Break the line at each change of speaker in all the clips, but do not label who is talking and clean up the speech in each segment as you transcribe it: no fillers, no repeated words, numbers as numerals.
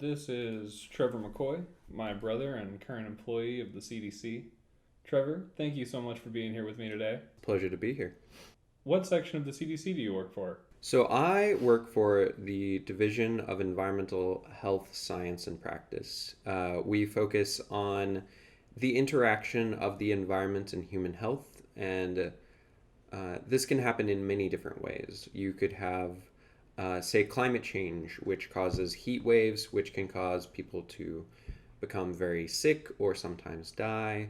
This is Trevor McCoy, my brother and current employee of the CDC. Trevor, thank you so much for being here with me today.
Pleasure to be here.
What section of the CDC do you work for?
So, I work for the Division of Environmental Health Science and Practice. We focus on the interaction of the environment and human health, and this can happen in many different ways. You could have, say, climate change, which causes heat waves, which can cause people to become very sick or sometimes die.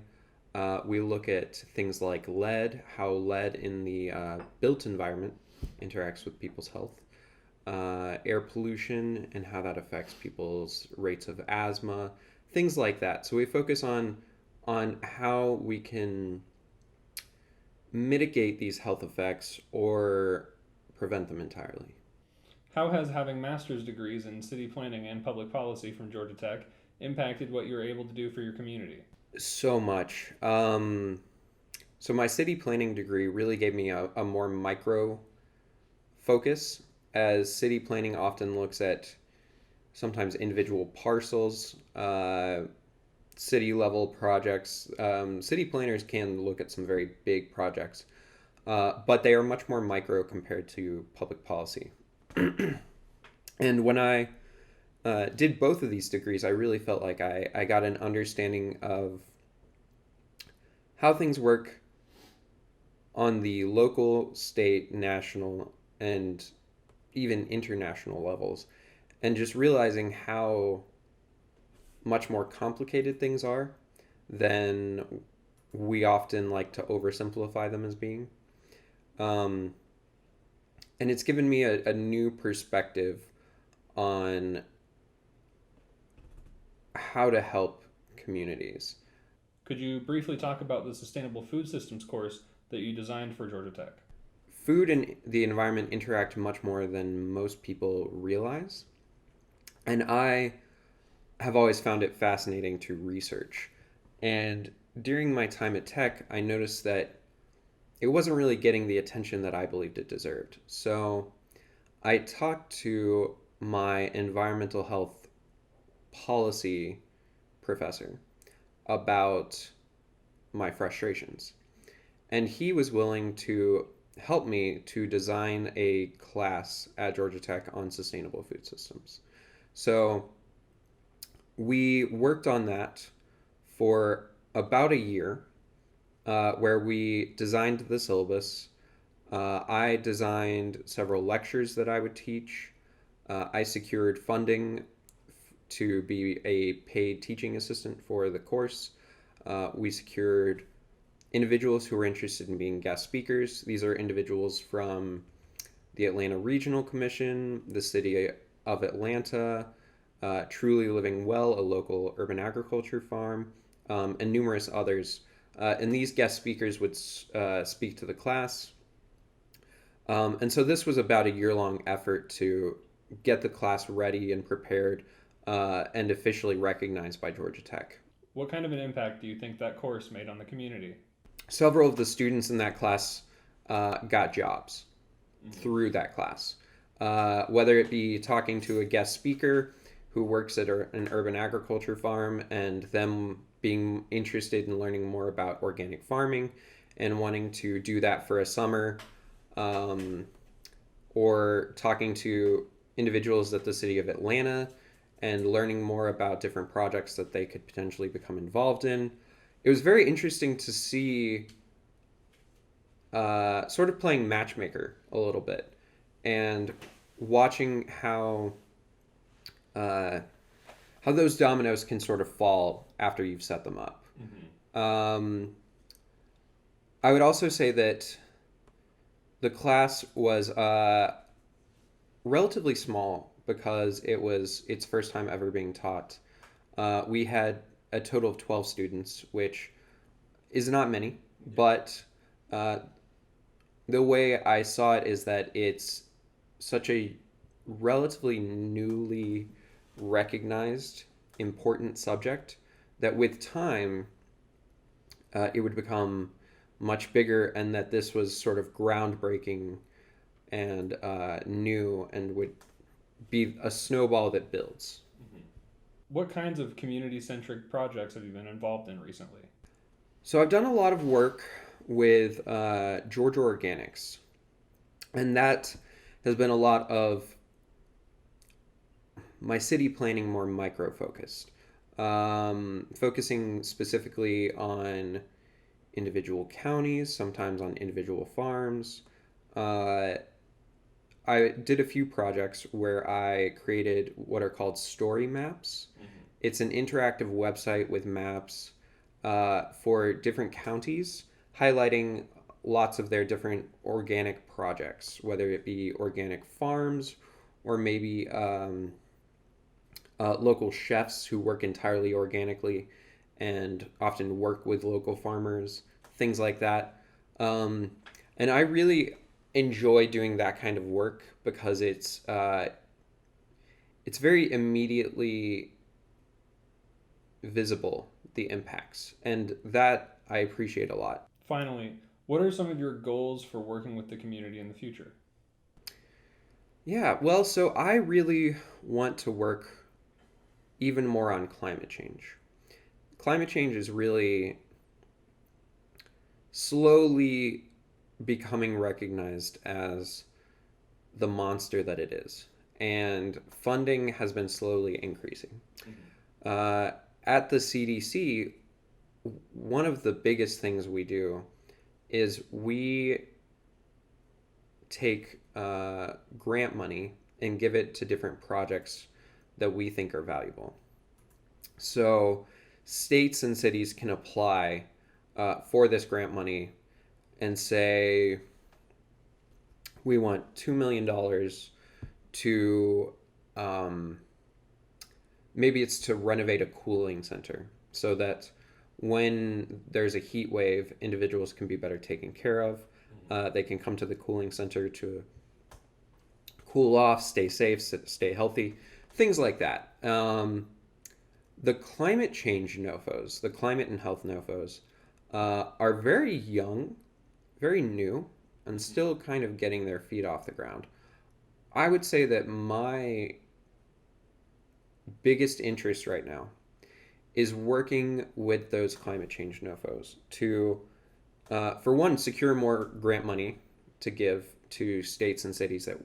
We look at things like lead, how lead in the built environment interacts with people's health, air pollution, and how that affects people's rates of asthma, things like that. So we focus on how we can mitigate these health effects or prevent them entirely.
How has having master's degrees in city planning and public policy from Georgia Tech impacted what you're able to do for your community?
So much. So my city planning degree really gave me a more micro focus, as city planning often looks at sometimes individual parcels, city level projects. City planners can look at some very big projects, but they are much more micro compared to public policy. And when I did both of these degrees, I really felt like I got an understanding of how things work on the local, state, national, and even international levels, and just realizing how much more complicated things are than we often like to oversimplify them as being. Um, and it's given me a new perspective on how to help communities.
Could you briefly talk about the Sustainable Food Systems course that you designed for Georgia Tech?
Food and the environment interact much more than most people realize. And I have always found it fascinating to research. And during my time at Tech, I noticed that it wasn't really getting the attention that I believed it deserved. So I talked to my environmental health policy professor about my frustrations. And he was willing to help me to design a class at Georgia Tech on sustainable food systems. So we worked on that for about a year, where we designed the syllabus. I designed several lectures that I would teach. I secured funding to be a paid teaching assistant for the course. We secured individuals who were interested in being guest speakers. These are individuals from the Atlanta Regional Commission, the City of Atlanta, Truly Living Well, a local urban agriculture farm, and numerous others. And these guest speakers would speak to the class. And so this was about a year-long effort to get the class ready and prepared, and officially recognized by Georgia Tech.
What kind of an impact do you think that course made on the community?
Several of the students in that class got jobs through that class, whether it be talking to a guest speaker who works at an urban agriculture farm and them being interested in learning more about organic farming and wanting to do that for a summer, or talking to individuals at the City of Atlanta and learning more about different projects that they could potentially become involved in. It was very interesting to see, sort of playing matchmaker a little bit and watching uh, how those dominoes can sort of fall after you've set them up. Um, I would also say that the class was relatively small because it was its first time ever being taught. We had a total of 12 students, which is not many, but uh, the way I saw it is that it's such a relatively newly recognized important subject that with time it would become much bigger, and that this was sort of groundbreaking and new and would be a snowball that builds.
What kinds of community-centric projects have you been involved in recently?
So I've done a lot of work with Georgia Organics, and that has been a lot of my city planning more micro focused, focusing specifically on individual counties, sometimes on individual farms. Uh, I did a few projects where I created what are called story maps. It's an interactive website with maps for different counties, highlighting lots of their different organic projects, whether it be organic farms or maybe local chefs who work entirely organically and often work with local farmers, things like that. Um, and I really enjoy doing that kind of work because it's very immediately visible, the impacts, and that I appreciate a lot.
Finally, what are some of your goals for working with the community in the future?
Yeah, well, so I really want to work even more on climate change. Climate change is really slowly becoming recognized as the monster that it is, and funding has been slowly increasing. Uh, at the CDC, one of the biggest things we do is we take grant money and give it to different projects that we think are valuable. So states and cities can apply for this grant money and say, we want $2 million to um, maybe it's to renovate a cooling center so that when there's a heat wave, individuals can be better taken care of. They can come to the cooling center to cool off, stay safe, stay healthy, things like that. The climate change NOFOs, the climate and health NOFOs, are very young, very new, and still kind of getting their feet off the ground. I would say that my biggest interest right now is working with those climate change NOFOs to, for one, secure more grant money to give to states and cities that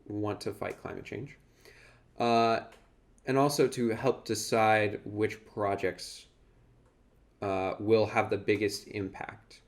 want to fight climate change, uh, and also to help decide which projects will have the biggest impact